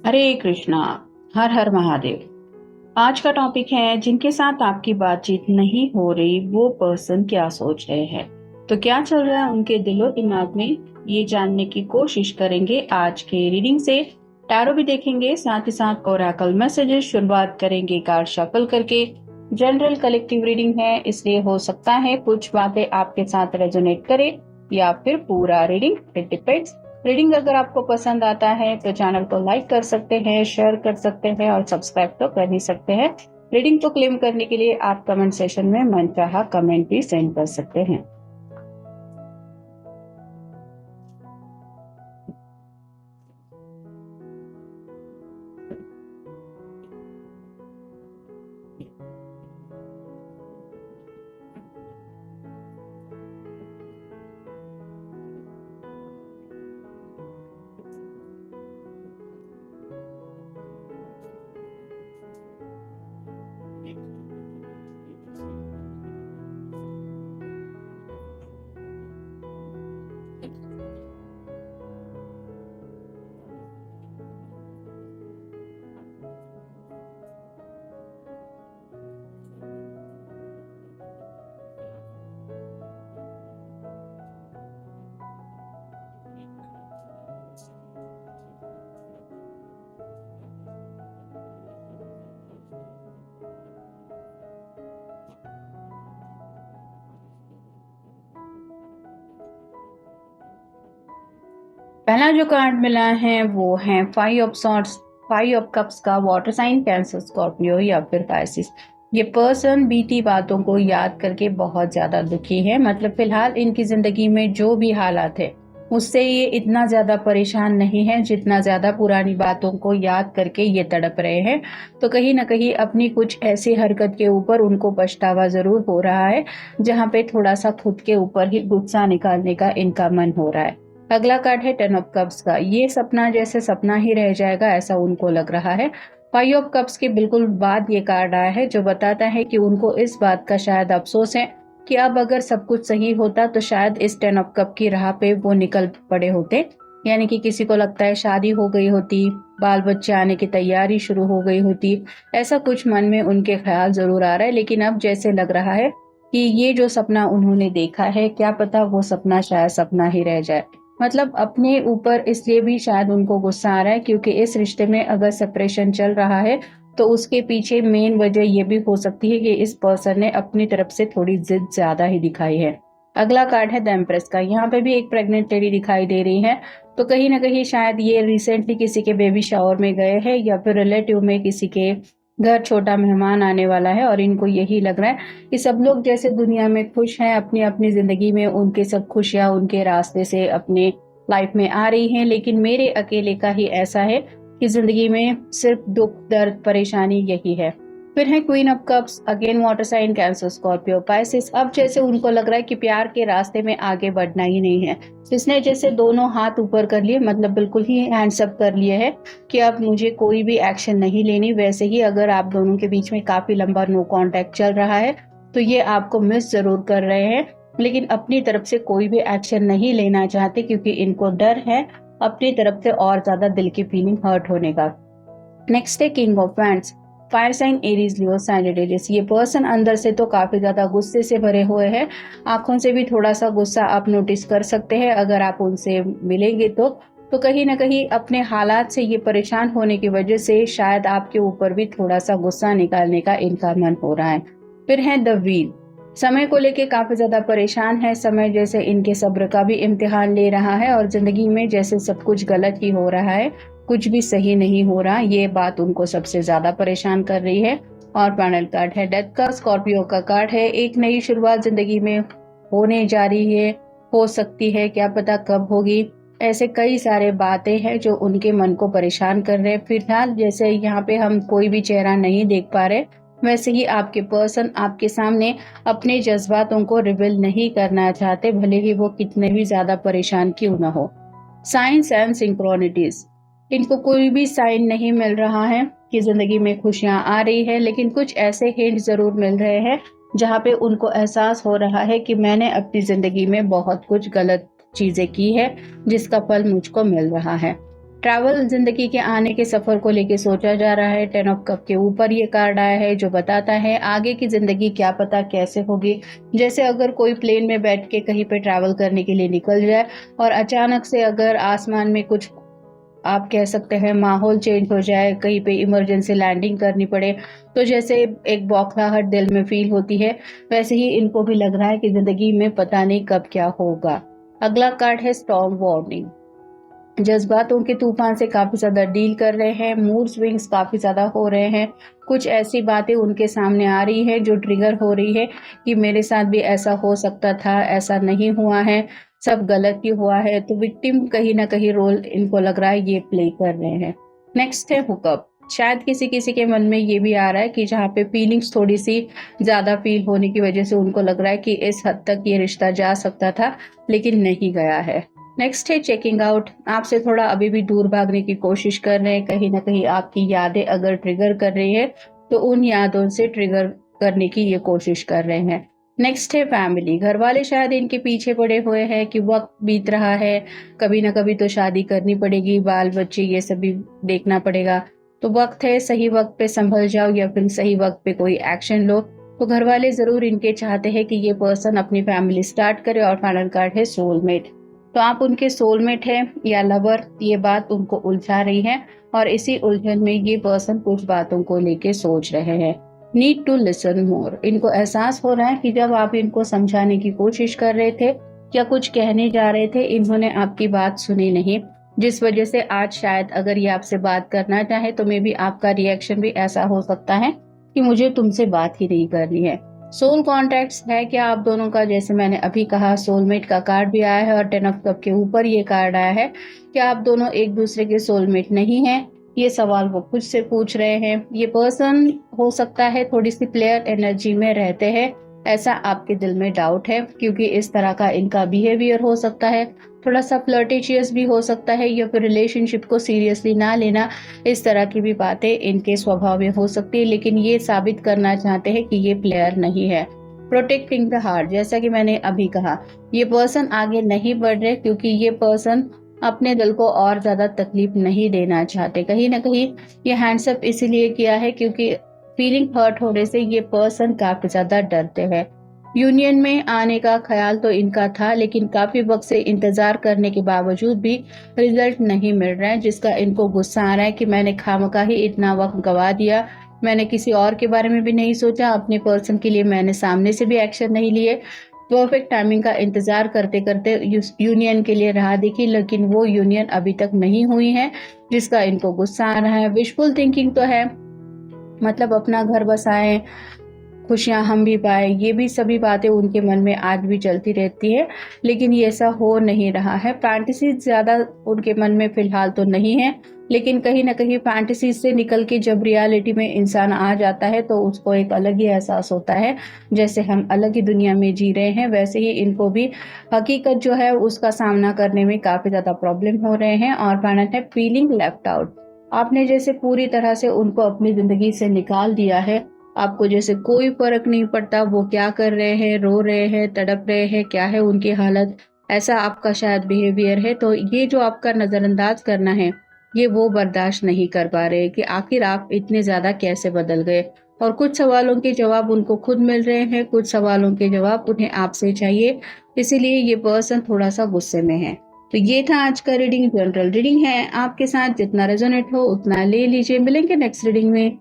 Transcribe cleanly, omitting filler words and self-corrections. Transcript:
हरे कृष्णा। हर हर महादेव। आज का टॉपिक है जिनके साथ आपकी बातचीत नहीं हो रही वो पर्सन क्या सोच रहे हैं, तो क्या चल रहा है उनके दिलो दिमाग में, ये जानने की कोशिश करेंगे आज के रीडिंग से। टैरो भी देखेंगे, साथ ही साथ ओरेकल मैसेजेस। शुरुआत करेंगे कार्ड शफल करके। जनरल कलेक्टिव रीडिंग है, इसलिए हो सकता है कुछ बातें आपके साथ रेजोनेट करे या फिर पूरा रीडिंग, इट डिपेंड्स। रीडिंग अगर आपको पसंद आता है तो चैनल को लाइक कर सकते हैं, शेयर कर सकते हैं और सब्सक्राइब तो कर ही सकते हैं। रीडिंग को क्लेम करने के लिए आप कमेंट सेशन में मनचाहा कमेंट भी सेंड कर सकते हैं। पहला जो कार्ड मिला है वो है five of swords, five of cups का वाटर साइन कैंसर, स्कॉर्पियो या फिर पाइसिस। ये पर्सन बीती बातों को याद करके बहुत ज्यादा दुखी है। मतलब फिलहाल इनकी जिंदगी में जो भी हालात है उससे ये इतना ज्यादा परेशान नहीं है जितना ज्यादा पुरानी बातों को याद करके ये तड़प रहे हैं। तो कहीं ना कहीं अपनी कुछ ऐसी हरकत के ऊपर उनको पछतावा जरूर हो रहा है, जहाँ पे थोड़ा सा खुद के ऊपर ही गुस्सा निकालने का इनका मन हो रहा है। अगला कार्ड है टेन ऑफ कप्स का। ये सपना जैसे सपना ही रह जाएगा ऐसा उनको लग रहा है। फाइव ऑफ कप्स के बिल्कुल बाद ये कार्ड आया है जो बताता है कि उनको इस बात का शायद अफसोस है कि अब अगर सब कुछ सही होता तो शायद इस टेन ऑफ कप की राह पे वो निकल पड़े होते। यानी कि किसी को लगता है शादी हो गई होती, बाल बच्चे आने की तैयारी शुरू हो गई होती, ऐसा कुछ मन में उनके ख्याल जरूर आ रहा है। लेकिन अब जैसे लग रहा है कि ये जो सपना उन्होंने देखा है, क्या पता वो सपना शायद सपना ही रह जाए। मतलब अपने ऊपर इसलिए भी शायद उनको गुस्सा आ रहा है क्योंकि इस रिश्ते में अगर सेपरेशन चल रहा है तो उसके पीछे मेन वजह ये भी हो सकती है कि इस पर्सन ने अपनी तरफ से थोड़ी जिद ज्यादा ही दिखाई है। अगला कार्ड है द एम्प्रेस का। यहाँ पे भी एक प्रेग्नेंट लेडी दिखाई दे रही है। तो कहीं ना कहीं शायद ये रिसेंटली किसी के बेबी शावर में गए हैं या फिर रिलेटिव में किसी के घर छोटा मेहमान आने वाला है और इनको यही लग रहा है कि सब लोग जैसे दुनिया में खुश हैं, अपनी अपनी जिंदगी में उनके सब खुशियां उनके रास्ते से अपने लाइफ में आ रही हैं, लेकिन मेरे अकेले का ही ऐसा है कि जिंदगी में सिर्फ दुख दर्द परेशानी यही है। फिर है queen of cups, again water sign Cancer, Scorpio, Pisces. अब जैसे उनको लग रहा है कि प्यार के रास्ते में आगे बढ़ना ही नहीं है। इसने जैसे दोनों हाथ ऊपर कर लिए, मतलब बिल्कुल ही हैंड्स अप कर लिए है कि अब मुझे कोई भी एक्शन नहीं लेनी। वैसे ही अगर आप दोनों के बीच में काफी लंबा नो कांटेक्ट चल रहा है तो ये आपको मिस जरूर कर रहे हैं, लेकिन अपनी तरफ से कोई भी एक्शन नहीं लेना चाहते क्योंकि इनको डर है अपनी तरफ से और ज्यादा दिल की फीलिंग हर्ट होने का। नेक्स्ट है king of wands, fire sign Aries, Leo, Sagittarius. ये पर्सन अंदर से तो काफी ज्यादा गुस्से से भरे हुए हैं। आंखों से भी थोड़ा सा गुस्सा आप नोटिस कर सकते हैं अगर आप उनसे मिलेंगे तो कहीं ना कहीं अपने हालात से ये परेशान होने की वजह से शायद आपके ऊपर भी थोड़ा सा गुस्सा निकालने का इनका मन हो रहा है। फिर है द व्हील, समय को लेके काफी ज्यादा परेशान है। समय जैसे इनके सब्र का भी इम्तिहान ले रहा है और जिंदगी में जैसे सब कुछ गलत ही हो रहा है, कुछ भी सही नहीं हो रहा। ये बात उनको सबसे ज्यादा परेशान कर रही है। और पैनल कार्ड है डेथ का, स्कॉर्पियो का कार्ड है। एक नई शुरुआत जिंदगी में होने जा रही है, हो सकती है, क्या पता कब होगी। ऐसे कई सारे बातें हैं जो उनके मन को परेशान कर रहे हैं। फिलहाल जैसे यहाँ पे हम कोई भी चेहरा नहीं देख पा रहे, वैसे ही आपके पर्सन आपके सामने अपने जज्बातों को रिवील नहीं करना चाहते, भले ही वो कितने भी ज्यादा परेशान क्यों ना हो। साइंस एंड सिंक्रोनिटीज, इनको कोई भी साइन नहीं मिल रहा है कि जिंदगी में खुशियां आ रही है, लेकिन कुछ ऐसे हिंट जरूर मिल रहे हैं जहाँ पे उनको एहसास हो रहा है कि मैंने अपनी जिंदगी में बहुत कुछ गलत चीजें की है जिसका फल मुझको मिल रहा है। ट्रैवल ज़िंदगी के आने के सफ़र को लेके सोचा जा रहा है। 10 ऑफ कप के ऊपर ये कार्ड आया है जो बताता है आगे की ज़िंदगी क्या पता कैसे होगी। जैसे अगर कोई प्लेन में बैठ के कहीं पे ट्रैवल करने के लिए निकल जाए और अचानक से अगर आसमान में कुछ आप कह सकते हैं माहौल चेंज हो जाए, कहीं पे इमरजेंसी लैंडिंग करनी पड़े, तो जैसे एक बौखलाहट दिल में फ़ील होती है, वैसे ही इनको भी लग रहा है कि ज़िंदगी में पता नहीं कब क्या होगा। अगला कार्ड है स्टॉर्म वार्निंग। जज़्बातों के तूफ़ान से काफ़ी ज़्यादा डील कर रहे हैं, मूड स्विंग्स काफ़ी ज़्यादा हो रहे हैं। कुछ ऐसी बातें उनके सामने आ रही हैं जो ट्रिगर हो रही है कि मेरे साथ भी ऐसा हो सकता था, ऐसा नहीं हुआ है, सब गलत ही हुआ है। तो विक्टिम कहीं न कहीं रोल इनको लग रहा है ये प्ले कर रहे हैं। नेक्स्ट है हुकअप। शायद किसी-किसी के मन में ये भी आ रहा है कि जहाँ पे फीलिंग्स थोड़ी-सी ज़्यादा फ़ील होने की वज़ह से उनको लग रहा है कि इस हद तक ये रिश्ता जा सकता था, लेकिन नहीं गया है। नेक्स्ट है चेकिंग आउट। आपसे थोड़ा अभी भी दूर भागने की कोशिश कर रहे हैं, कहीं न कहीं आपकी यादें अगर ट्रिगर कर रही है, तो उन यादों से ट्रिगर करने की ये कोशिश कर रहे हैं। नेक्स्ट है फैमिली। घरवाले शायद इनके पीछे पड़े हुए हैं कि वक़्त बीत रहा है, कभी न कभी तो शादी करनी पड़ेगी, बाल-बच्चे ये सब भी देखना पड़ेगा। तो वक़्त है, सही वक़्त पे संभल जाओ या फिर सही वक़्त पे कोई एक्शन लो। तो घरवाले ज़रूर इनके चाहते हैं कि ये पर्सन अपनी फैमिली स्टार्ट करे और फाइनल कार्ड है सोलमेट। तो आप उनके सोलमेट हैं या लवर, ये बात उनको उलझा रही है और इसी उलझन में ये पर्सन कुछ बातों को लेके सोच रहे हैं। Need to listen more. इनको एहसास हो रहा है कि जब आप इनको समझाने की कोशिश कर रहे थे या कुछ कहने जा रहे थे, इन्होंने आपकी बात सुनी नहीं, जिस वजह से आज शायद अगर ये आपसे बात करना चाहे तो मे बी आपका रिएक्शन भी ऐसा हो सकता है कि मुझे तुमसे बात ही नहीं करनी है। सोल कॉन्ट्रैक्ट्स है क्या आप दोनों का? जैसे मैंने अभी कहा सोलमेट का कार्ड भी आया है और 10 ऑफ कप के ऊपर ये कार्ड आया है। क्या आप दोनों एक दूसरे के सोलमेट नहीं हैं? ये सवाल वो खुद से पूछ रहे हैं। ये पर्सन हो सकता है थोड़ी सी प्लेयर एनर्जी में रहते हैं, ऐसा आपके दिल में डाउट है क्योंकि इस तरह का इनका बिहेवियर हो सकता है। थोड़ा सा फ्लर्टिशियस भी हो सकता है या फिर रिलेशनशिप को सीरियसली ना लेना, इस तरह की भी बातें इनके स्वभाव में हो सकती है, लेकिन ये साबित करना चाहते हैं कि ये प्लेयर नहीं है। Protecting the heart. जैसा कि मैंने अभी कहा, ये पर्सन आगे नहीं बढ़ रहे क्योंकि ये पर्सन अपने दिल को और ज्यादा तकलीफ नहीं देना चाहते। कहीं ना कहीं ये हैंड्सअप इसीलिए किया है क्योंकि फीलिंग हर्ट होने से ये पर्सन काफी ज्यादा डरते हैं। यूनियन में आने का ख्याल तो इनका था, लेकिन काफी वक्त से इंतजार करने के बावजूद भी रिजल्ट नहीं मिल रहा है, जिसका इनको गुस्सा आ रहा है कि मैंने खामखा ही इतना वक्त गवा दिया। मैंने किसी और के बारे में भी नहीं सोचा, अपने पर्सन के लिए मैंने सामने से भी एक्शन नहीं लिए। परफेक्ट टाइमिंग का इंतजार करते करते यूनियन के लिए राह देखी, लेकिन वो यूनियन अभी तक नहीं हुई है, जिसका इनको गुस्सा आ रहा है। विशफुल थिंकिंग तो है, मतलब अपना घर बसाएं, खुशियाँ हम भी पाए, ये भी सभी बातें उनके मन में आज भी चलती रहती है, लेकिन ये ऐसा हो नहीं रहा है। फैंटेसी ज़्यादा उनके मन में फ़िलहाल तो नहीं है, लेकिन कहीं न कहीं फैंटेसी से निकल के जब रियलिटी में इंसान आ जाता है, तो उसको एक अलग ही एहसास होता है। जैसे हम अलग ही दुनिया में जी रहे हैं, वैसे ही इनको भी हकीकत जो है, उसका सामना करने में काफ़ी ज़्यादा प्रॉब्लम हो रहे हैं। और फाइनल है फीलिंग लेफ्ट आउट। आपने जैसे पूरी तरह से उनको अपनी ज़िंदगी से निकाल दिया है। आपको जैसे कोई फ़र्क नहीं पड़ता वो क्या कर रहे हैं, रो रहे हैं, तड़प रहे हैं, क्या है उनकी हालत, ऐसा आपका शायद बिहेवियर है। तो ये जो आपका नज़रअंदाज करना है, ये वो बर्दाश्त नहीं कर पा रहे कि आखिर आप इतने ज़्यादा कैसे बदल गए। और कुछ सवालों के जवाब उनको खुद मिल रहे हैं, कुछ सवालों के जवाब उन्हें आपसे चाहिए, इसीलिए ये पर्सन थोड़ा-सा गुस्से में है। तो ये था आज का रीडिंग, जनरल रीडिंग है, आपके साथ जितना रेज़ोनेट हो उतना ले लीजिए। मिलेंगे नेक्स्ट रीडिंग में।